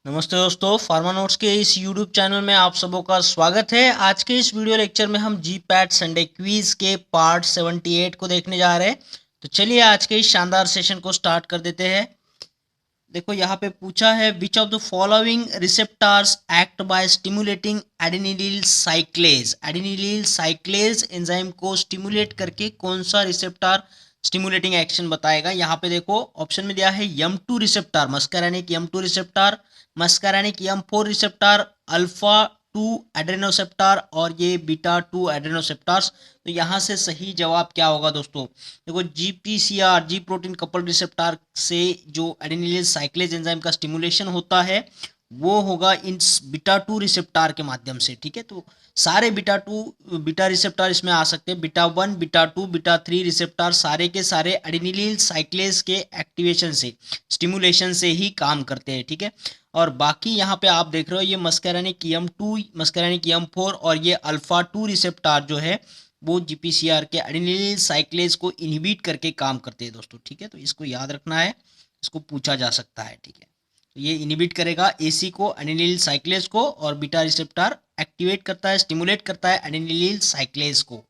नमस्ते दोस्तों, pharma notes के इस यूट्यूब चैनल में आप सबों का स्वागत है। आज के इस वीडियो लेक्चर में हम जी पैट संडे क्विज के पार्ट 78 को देखने जा रहे हैं। तो चलिए आज के इस शानदार सेशन को स्टार्ट कर देते हैं। देखो यहाँ पे पूछा है, which of the following receptors act by stimulating adenylyl cyclase. Adenylyl cyclase enzyme को स्टिमुलेट करके कौन सा रिसेप्टार स्टिमुलेटिंग एक्शन बताएगा। यहाँ पे देखो ऑप्शन में दिया है यम 2 रिसेप्टार, मस्कारानिक यम 2 रिसेप्टार, मस्कारानिक यम 4 रिसेप्टार, अल्फा 2 एड्रेनोसेप्टार और ये बीटा 2 एड्रेनोसेप्टार्स। तो यहाँ से सही जवाब क्या होगा दोस्तों। देखो जीपीसीआर, जी प्रोटीन कपल रिसेप्टार से जो एडेनिलिल साइक्लेज एंजाइम का स्टिमुलेशन होता है वो होगा इन बीटा 2 रिसेप्टार के माध्यम से। ठीक है, तो सारे बीटा रिसेप्टार इसमें आ सकते हैं। बीटा 1, बीटा 2, बीटा 3 रिसेप्टार सारे के सारे एडेनिलिल साइक्लेज के एक्टिवेशन से, स्टिमुलेशन से ही काम करते हैं। ठीक है, और बाकी यहाँ पे आप देख रहे हो ये मस्कारानिक यम 2, मस्कारानिक यम 4 और ये अल्फा 2 रिसेप्टार जो है वो जीपीसीआर के एडेनिलिल साइक्लेज को इनहिबिट करके काम करते हैं दोस्तों। ठीक है, तो इसको याद रखना है, इसको पूछा जा सकता है। ठीक है, तो ये इनहिबिट करेगा एसी को, एडेनिलिल साइक्लेज को, और बीटा रिसेप्टार एक्टिवेट करता है, स्टिमुलेट करता है एडेनिलिल साइक्लेज को।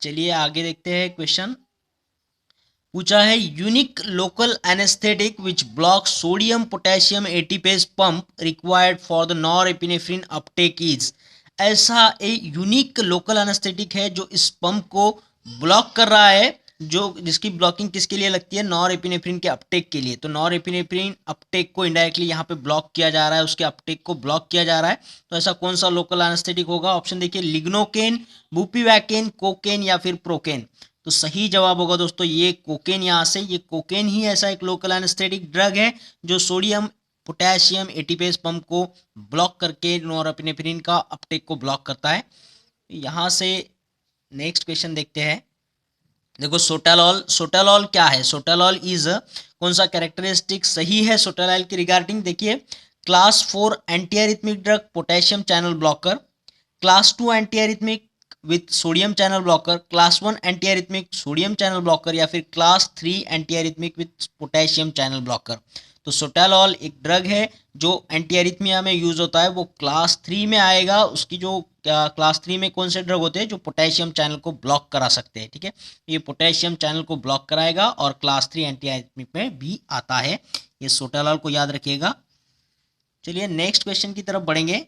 चलिए आगे देखते हैं क्वेश्चन। पूछा है, unique local anaesthetic which block sodium potassium ATPase pump required for the nor epinephrine Uptake is. ऐसा एक यूनिक लोकल एनेस्थेटिक है जो इस पंप को ब्लॉक कर रहा है, जो जिसकी ब्लॉकिंग किसके लिए लगती है, नॉर एपिनेफ्रिन के अपटेक के लिए। तो नॉर एपिनेफ्रिन अपटेक को इनडायरेक्टली यहाँ पे ब्लॉक किया जा रहा है, उसके अपटेक को ब्लॉक किया जा रहा है। तो ऐसा कौन सा लोकल एनेस्थेटिक होगा। ऑप्शन देखिए, लिग्नोकेन, बुपीवैकेन, कोकेन या फिर प्रोकेन। तो सही जवाब होगा दोस्तों ये कोकेन। यहाँ से ये कोकेन ही ऐसा एक लोकल एनेस्थेटिक ड्रग है जो सोडियम पोटेशियम एटीपेज पंप को ब्लॉक करके नॉरएपिनेफ्रिन का अपटेक को ब्लॉक करता है। यहाँ से नेक्स्ट क्वेश्चन देखते हैं। देखो सोटालॉल, सोटालॉल क्या है। सोटालॉल इज कौन सा कैरेक्टरिस्टिक सही है सोटालॉल के रिगार्डिंग। देखिए, class 4 anti arrhythmic drug, potassium channel blocker, class 2 anti arrhythmic with sodium channel blocker, class 1 anti arrhythmic sodium channel blocker, या फिर class 3 anti arrhythmic with potassium channel blocker. तो सोटालॉल एक ड्रग है जो एंटी एरिथमिया में use होता है, वो क्लास 3 में आएगा। उसकी जो क्लास 3 में कौन से ड्रग होते हैं जो पोटेशियम चैनल को ब्लॉक करा सकते हैं। ठीक है, ये पोटेशियम चैनल को ब्लॉक कराएगा और क्लास 3 एंटी एरिथमिक में भी आता है। ये सोटालॉल को याद रखिएगा। चलिए नेक्स्ट क्वेश्चन की तरफ बढ़ेंगे।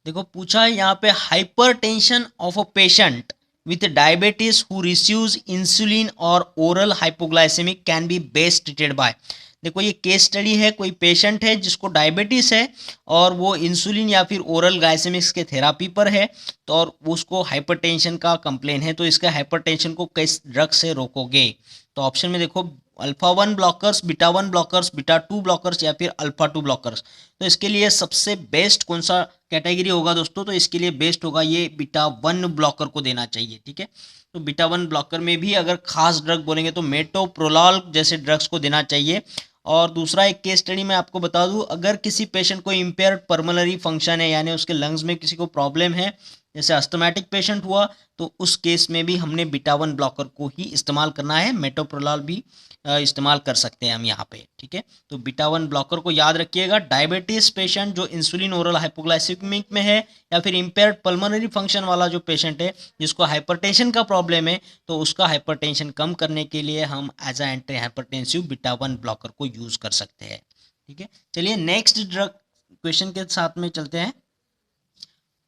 देखो पूछा है यहाँ पे, hypertension of a patient with diabetes who receives insulin और oral hypoglycemic can be best treated by. देखो ये केस स्टडी है, कोई पेशेंट है जिसको डायबिटीज है और वो इंसुलिन या फिर ओरल ग्लाइसेमिक्स के थेरापी पर है, तो और उसको हाइपरटेंशन का कंप्लेन है। तो इसका हाइपरटेंशन को किस ड्रग से रोकोगे। तो ऑप्शन में देखो, alpha 1 blockers, beta 1 blockers, beta 2 blockers या फिर अल्फा 2 ब्लॉकर्स। तो इसके लिए सबसे बेस्ट कौन सा कैटेगरी होगा दोस्तों। तो इसके लिए बेस्ट होगा ये बीटा 1 ब्लॉकर को देना चाहिए। ठीक है, तो बीटा 1 ब्लॉकर में भी अगर खास ड्रग बोलेंगे तो मेटोप्रोलॉल जैसे ड्रग्स को देना चाहिए। और दूसरा एक केस स्टडी मैं आपको बता दूं, अगर किसी पेशेंट को इम्पेयर्ड पर्मनरी फंक्शन है, यानी उसके लंग्स में किसी को प्रॉब्लम है, जैसे अस्थमैटिक पेशेंट हुआ, तो उस केस में भी हमने बीटा 1 ब्लॉकर को ही इस्तेमाल करना है। मेटोप्रोलॉल भी इस्तेमाल कर सकते हैं हम यहाँ पे। ठीक है, तो बीटा 1 ब्लॉकर को याद रखिएगा। डायबिटीज पेशेंट जो इंसुलिन ओरल हाइपोग्लाइसेमिक में है, या फिर इम्पेयर्ड पल्मोनरी फंक्शन वाला जो पेशेंट है जिसको हाइपरटेंशन का प्रॉब्लम है, तो उसका हाइपरटेंशन कम करने के लिए हम as a anti hypertensive beta 1 blocker को यूज कर सकते हैं। ठीक है, चलिए नेक्स्ट ड्रग क्वेश्चन के साथ में चलते हैं।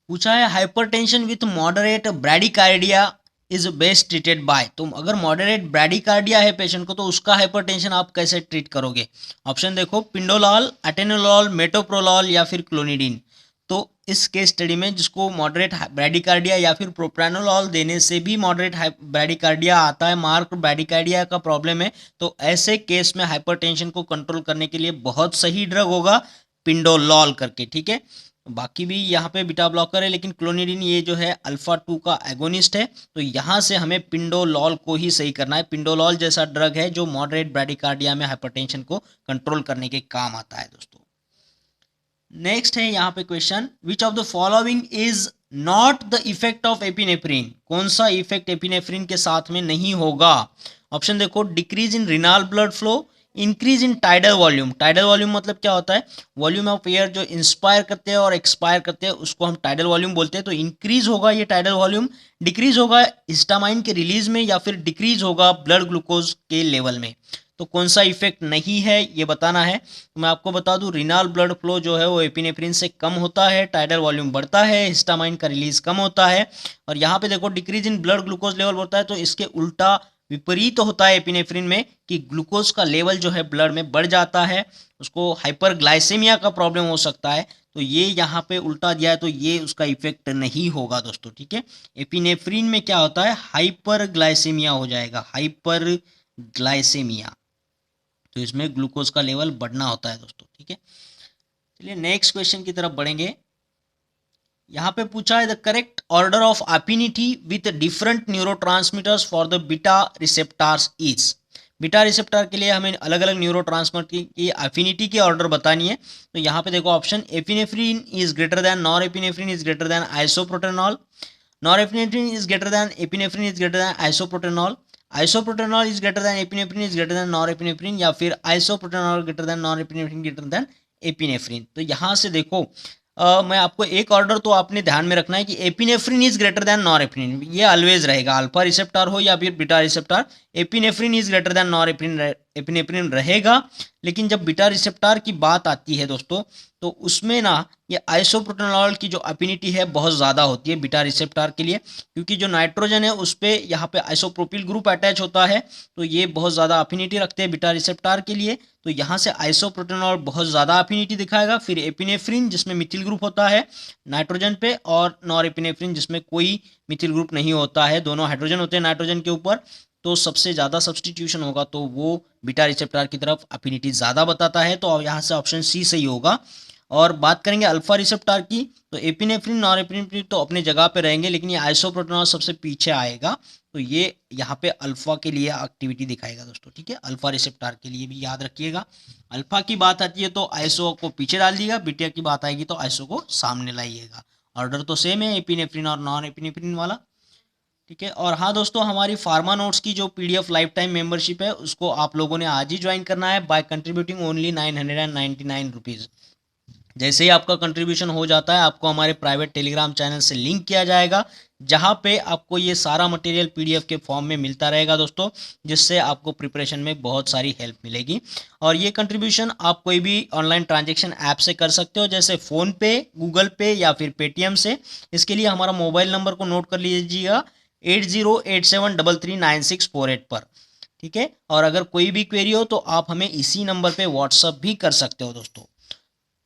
पूछा है, hypertension with moderate bradycardia is best treated bye. तुम अगर मॉडरेट ब्रैडिकार्डिया है पेशेंट को, तो उसका हाइपरटेंशन आप कैसे ट्रीट करोगे। ऑप्शन देखो, पिंडोलॉल, एटेनोलॉल, मेटोप्रोलॉल या फिर क्लोनिडीन। तो इस केस स्टडी में जिसको मॉडरेट ब्रैडिकार्डिया या फिर प्रोप्रानोलॉल देने से भी मॉडरेट ब्रैडिकार्डिया आता है, मार्क ब्रैडिकार्डिया का प्रॉब्लम है, तो ऐसे केस में हाइपरटेंशन को कंट्रोल करने के लिए बहुत सही ड्रग होगा पिंडोलॉल करके। ठीक है, बाकी भी यहाँ पे बीटा ब्लॉकर है, लेकिन क्लोनिडिन ये जो है अल्फा 2 का एगोनिस्ट है। तो यहाँ से हमें पिंडोलॉल को ही सही करना है। पिंडोलॉल जैसा ड्रग है जो मॉडरेट ब्रैडिकार्डिया में हाइपरटेंशन को कंट्रोल करने के काम आता है दोस्तों। नेक्स्ट है यहाँ पे question, which of the following is not the effect of epinephrine. कौन सा इफेक्ट एपिनेफ्रिन के साथ में नहीं होगा। ऑप्शन देखो, decrease in renal blood flow, increase in tidal volume. Tidal volume मतलब क्या होता है, वॉल्यूम ऑफ एयर जो इंस्पायर करते हैं और एक्सपायर करते हैं उसको हम टाइडल वॉल्यूम बोलते हैं। तो इंक्रीज होगा ये टाइडल वॉल्यूम, डिक्रीज होगा हिस्टामाइन के रिलीज में, या फिर डिक्रीज होगा ब्लड ग्लूकोज के लेवल में। तो कौन सा इफेक्ट नहीं है ये बताना है। तो मैं आपको बता दूं, रिनाल ब्लड फ्लो जो है वो एपिनेफ्रिन से कम होता है, टाइडल वॉल्यूम बढ़ता है, हिस्टामाइन का रिलीज कम होता है। और यहाँ पे देखो decrease in blood glucose level बढ़ता है, तो इसके उल्टा विपरीत होता है एपिनेफ्रिन में कि ग्लूकोज का लेवल जो है ब्लड में बढ़ जाता है, उसको हाइपरग्लाइसेमिया का प्रॉब्लम हो सकता है। तो ये यहाँ पे उल्टा दिया है, तो ये उसका इफेक्ट नहीं होगा दोस्तों, ठीक है। एपिनेफ्रिन में क्या होता है, हाइपरग्लाइसेमिया हो जाएगा, हाइपरग्लाइसेमिया। तो इसमें ग्लूकोज का लेवल बढ़ना होता है दोस्तों, ठीक है। चलिए नेक्स्ट क्वेश्चन की तरफ बढ़ेंगे। यहाँ पे पूछा है the correct order of affinity with different neurotransmitters for the beta receptors is. Beta receptor के लिए हमें अलग अलग न्यूरोट्रांसमीटर की एफिनिटी की ऑर्डर बतानी है। तो यहाँ पे देखो option, epinephrine is greater than norepinephrine is greater than isoproterenol, norepinephrine is greater than epinephrine is greater than isoproterenol, isoproterenol is greater than epinephrine is greater than norepinephrine, या फिर isoproterenol greater than norepinephrine greater than epinephrine. तो यहाँ से देखो मैं आपको एक order तो आपने ध्यान में रखना है कि epinephrine is greater than nor epinephrine, ये ऑलवेज रहेगा, अल्फा रिसेप्टर हो या फिर beta receptor, epinephrine is greater than nor epinephrine रहेगा। लेकिन जब बीटा रिसेप्टर की बात आती है दोस्तों, तो उसमें ना ये आइसोप्रोटेनॉल की जो एफिनिटी है बहुत ज़्यादा होती है बीटा रिसेप्टर के लिए, क्योंकि जो नाइट्रोजन है उस पर यहाँ पे आइसोप्रोपिल ग्रुप अटैच होता है, तो ये बहुत ज़्यादा एफिनिटी रखते हैं बीटा रिसेप्टर के लिए। तो यहाँ से आइसोप्रोटेनॉल बहुत ज़्यादा एफिनिटी दिखाएगा, फिर एपिनेफ्रिन जिसमें मिथिल ग्रुप होता है नाइट्रोजन पे, और नॉर एपिनेफ्रिन जिसमें कोई मिथिल ग्रुप नहीं होता है, दोनों हाइड्रोजन होते हैं नाइट्रोजन के ऊपर। तो सबसे ज़्यादा सब्सटीट्यूशन होगा तो वो बीटा रिसेप्टर की तरफ एफिनिटी ज़्यादा बताता है, तो यहाँ से ऑप्शन सी सही होगा। और बात करेंगे अल्फा रिसेप्टर की, तो एपिनेफ्रिन नॉर एपिनेफ्रिन तो अपने जगह पे रहेंगे, लेकिन ये आइसोप्रोटेनॉल सबसे पीछे आएगा, तो ये यहाँ पे अल्फा के लिए एक्टिविटी दिखाएगा दोस्तों, ठीक है। अल्फा रिसेप्टर के लिए भी याद रखिएगा, अल्फा की बात आती है तो आइसो को पीछे डाल दिएगा, बीटा की बात आएगी तो आइसो को सामने लाइएगा। ऑर्डर तो सेम है एपिनेफ्रिन और नॉन एपिनेफ्रिन वाला, ठीक है। और हाँ दोस्तों, हमारी फार्मा नोट्स की जो पीडीएफ लाइफ टाइम मेंबरशिप है उसको आप लोगों ने आज ही ज्वाइन करना है बाय कंट्रीब्यूटिंग ओनली 999 रुपीज़। जैसे ही आपका कंट्रीब्यूशन हो जाता है, आपको हमारे प्राइवेट टेलीग्राम चैनल से लिंक किया जाएगा, जहां पे आपको ये सारा मटेरियल पीडीएफ के फॉर्म में मिलता रहेगा दोस्तों, जिससे आपको प्रिपरेशन में बहुत सारी हेल्प मिलेगी। और ये कंट्रीब्यूशन आप कोई भी ऑनलाइन ट्रांजेक्शन ऐप से कर सकते हो, जैसे फ़ोनपे, गूगल पे या फिर पेटीएम से। इसके लिए हमारा मोबाइल नंबर को नोट कर लीजिएगा 8087339648 पर, ठीक है। और अगर कोई भी क्वेरी हो तो आप हमें इसी नंबर पे व्हाट्सअप भी कर सकते हो दोस्तों।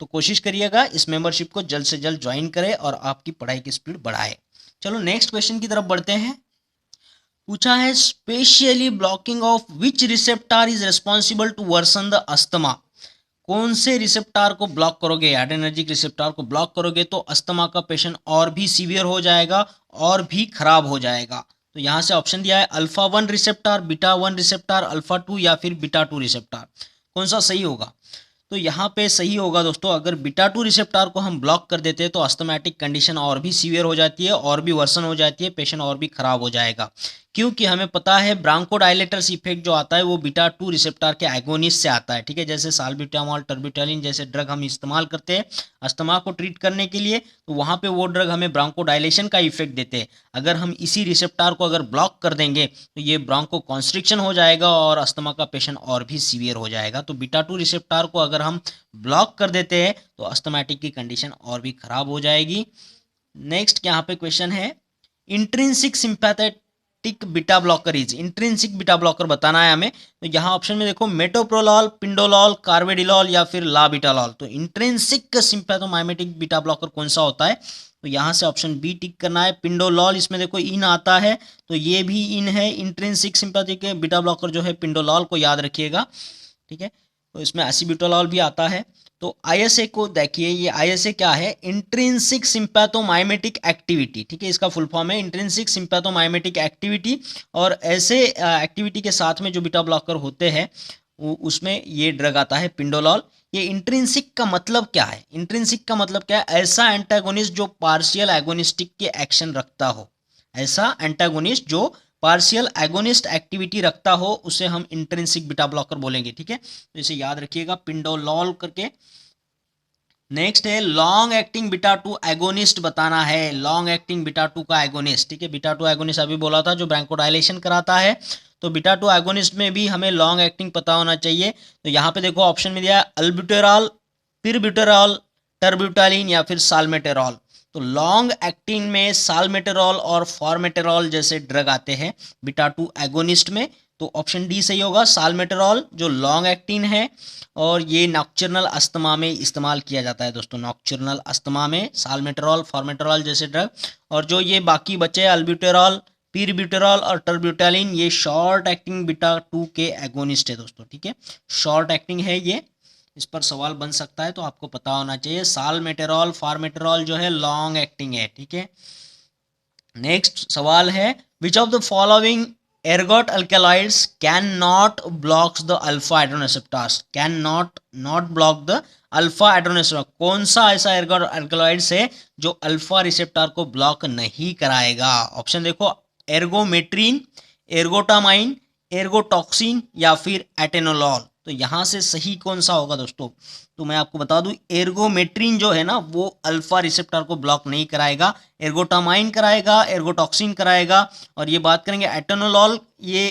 तो कोशिश करिएगा इस मेंबरशिप को जल्द से जल्द ज्वाइन करें और आपकी पढ़ाई की स्पीड बढ़ाए। चलो नेक्स्ट क्वेश्चन की तरफ बढ़ते हैं। पूछा है specially blocking of which receptor is responsible to worsen the asthma. कौन से रिसेप्टर को ब्लॉक करोगे, एड्रेनर्जिक रिसेप्टर को ब्लॉक करोगे तो अस्थमा का पेशेंट और भी सीवियर हो जाएगा और भी खराब हो जाएगा। तो यहाँ से ऑप्शन दिया है alpha 1 receptor, beta 1 receptor, alpha 2 या फिर बीटा 2 रिसेप्टर। कौन सा सही होगा? तो यहाँ पे सही होगा दोस्तों, अगर बीटा 2 रिसेप्टर को हम ब्लॉक कर देते हैं तो अस्थमैटिक कंडीशन और भी सीवियर हो जाती है, और भी वर्सन हो जाती है, पेशेंट और भी खराब हो जाएगा। क्योंकि हमें पता है ब्रांकोडायलेटर्स इफेक्ट जो आता है वो बीटा 2 रिसेप्टर के एगोनिस्ट से आता है, ठीक है। जैसे साल्बिटामॉल, टर्बिटालिन जैसे ड्रग हम इस्तेमाल करते हैं अस्थमा को ट्रीट करने के लिए, तो वहाँ पे वो ड्रग हमें ब्रांकोडायलेशन का इफेक्ट देते हैं। अगर हम इसी रिसेप्टर को अगर ब्लॉक कर देंगे तो ये ब्रांको कॉन्स्ट्रिक्शन हो जाएगा और अस्थमा का पेशेंट और भी सीवियर हो जाएगा। तो बीटा 2 रिसेप्टर को अगर हम ब्लॉक कर देते हैं तो अस्थमैटिक की कंडीशन और भी खराब हो जाएगी। नेक्स्ट यहाँ पे क्वेश्चन है intrinsic sympathetic beta blocker is, intrinsic beta blocker बताना है हमें। तो यहाँ ऑप्शन में देखो मेटोप्रोलॉल, पिंडोलॉल, कार्वेडिलॉल या फिर लाबिटालॉल। तो इंट्रिंसिक सिंपैथोमाइमेटिक बीटा ब्लॉकर कौन सा होता है? तो यहाँ से ऑप्शन बी टिक करना है। पिंडोलॉल, इसमें देखो इन आता है तो ये भी इन है। इंट्रिंसिक सिंपैथिक बीटा ब्लॉकर जो है पिंडोलॉल को याद रखिएगा, ठीक है। तो इसमें एसिबिटोलॉल भी आता है। तो आईएसए को देखिए, ये आईएसए क्या है? इंट्रिंसिक सिंपैथोमाइमेटिक एक्टिविटी, ठीक है। इसका फुल फॉर्म है इंट्रिंसिक सिंपैथोमाइमेटिक एक्टिविटी। और ऐसे एक्टिविटी के साथ में जो बीटा ब्लॉकर होते हैं उसमें ये ड्रग आता है पिंडोलॉल। ये इंट्रिंसिक का मतलब क्या है? इंट्रिंसिक का मतलब क्या है? ऐसा एंटागोनिस्ट जो पार्शियल एगोनिस्टिक के एक्शन रखता हो, ऐसा एंटागोनिस्ट जो पार्शियल एगोनिस्ट एक्टिविटी रखता हो उसे हम इंट्रिंसिक बीटा ब्लॉकर बोलेंगे। ठीक है, तो इसे याद रखिएगा पिंडोलॉल करके। नेक्स्ट है लॉन्ग एक्टिंग बीटा 2 एगोनिस्ट बताना है, लॉन्ग एक्टिंग बीटा 2 का एगोनिस्ट। ठीक है, बीटा 2 एगोनिस्ट अभी बोला था जो ब्रैंकोडायलेशन कराता है, तो बीटा 2 एगोनिस्ट में भी हमें लॉन्ग एक्टिंग पता होना चाहिए। तो यहाँ पे देखो ऑप्शन में दिया है अल्ब्यूटेरॉल, पिरब्यूटेरॉल, टर्ब्यूटालिन या फिर साल्मेटेरॉल। तो लॉन्ग एक्टिंग में साल्मेटेरॉल और फॉर्मेटेरॉल जैसे ड्रग आते हैं बीटा 2 एगोनिस्ट में, तो ऑप्शन डी सही होगा, साल्मेटेरॉल जो लॉन्ग एक्टिंग है और ये नॉक्चर्नल अस्थमा में इस्तेमाल किया जाता है दोस्तों, नॉक्चर्नल अस्थमा में साल्मेटेरॉल फॉर्मेटेरॉल जैसे ड्रग। और जो ये बाकी बचे अल्ब्यूटेरॉल, पिरब्यूटेरॉल और टर्ब्यूटालिन, ये शॉर्ट एक्टिंग बीटा 2 के एगोनिस्ट है दोस्तों। ठीक है, शॉर्ट एक्टिंग है ये, इस पर सवाल बन सकता है तो आपको पता होना चाहिए। साल्मेटेरॉल फॉर्मेटेरॉल जो है लॉन्ग एक्टिंग है। ठीक है, नेक्स्ट सवाल है which of the following ergot alkaloids cannot block the alpha adrenergic receptors, cannot not block the alpha adrenergic receptor। कौन सा ऐसा ergot alkaloids है जो अल्फा रिसेप्टर को ब्लॉक नहीं कराएगा? ऑप्शन देखो, एर्गोमेट्रिन, एर्गोटामाइन, एर्गोटॉक्सिन या फिर एटेनोलॉल। तो यहाँ से सही कौन सा होगा दोस्तों? तो मैं आपको बता दूं एर्गोमेट्रिन जो है ना वो अल्फा रिसेप्टर को ब्लॉक नहीं कराएगा, एर्गोटामाइन कराएगा, एर्गोटॉक्सिन कराएगा। और ये बात करेंगे एटेनोलॉल, ये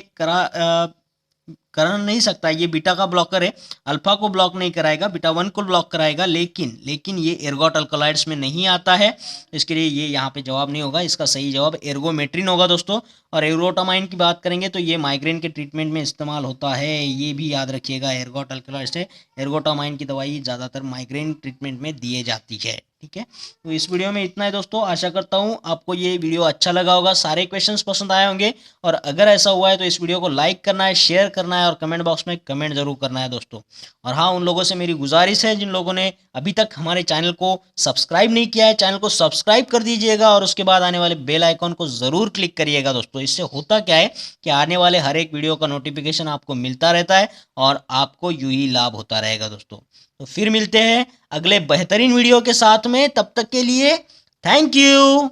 कर नहीं सकता, ये बीटा का ब्लॉकर है, अल्फा को ब्लॉक नहीं कराएगा, बीटा 1 को ब्लॉक कराएगा, लेकिन ये एर्गोट अल्कलॉइड्स में नहीं आता है, इसके लिए ये यहाँ पे जवाब नहीं होगा। इसका सही जवाब एर्गोमेट्रिन होगा दोस्तों। और एर्गोटामाइन की बात करेंगे तो ये माइग्रेन के ट्रीटमेंट में इस्तेमाल होता है, ये भी याद रखिएगा, एर्गोट अल्कलॉइड्स है, एर्गोटामाइन की दवाई ज़्यादातर माइग्रेन ट्रीटमेंट में दिए जाती है। ठीक है, तो इस वीडियो में इतना है दोस्तों, आशा करता हूँ आपको ये वीडियो अच्छा लगा होगा, सारे क्वेश्चंस पसंद आए होंगे। और अगर ऐसा हुआ है तो इस वीडियो को लाइक करना है, शेयर करना है और कमेंट बॉक्स में कमेंट जरूर करना है दोस्तों। और हाँ, उन लोगों से मेरी गुजारिश है जिन लोगों ने अभी तक हमारे चैनल को सब्सक्राइब नहीं किया है, चैनल को सब्सक्राइब कर दीजिएगा और उसके बाद आने वाले बेल आइकॉन को जरूर क्लिक करिएगा दोस्तों। इससे होता क्या है कि आने वाले हर एक वीडियो का नोटिफिकेशन आपको मिलता रहता है और आपको यूं ही लाभ होता रहेगा दोस्तों। तो फिर मिलते हैं अगले बेहतरीन वीडियो के साथ में, तब तक के लिए थैंक यू।